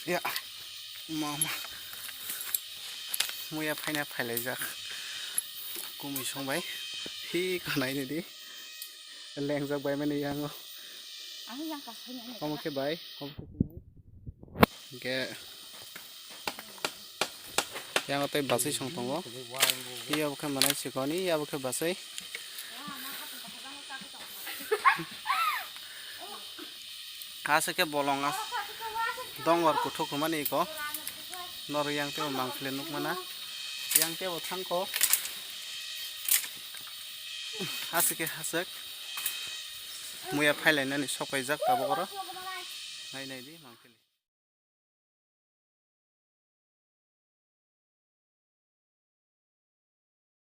Ya, mama, muya फायना फायलायजाक गुमै संबाय hi kanai di lengjak bai mani yango omo ke bai ke yango tai basai song tongo iya bukan manai sikoni iya bukan basai ase ke bolong as dongor kuthuk mani ko nor yang te mangkle nuk mana yang te othang ko asike hasek muya phailai nani sokai jak tabogoro nai nai di mangkle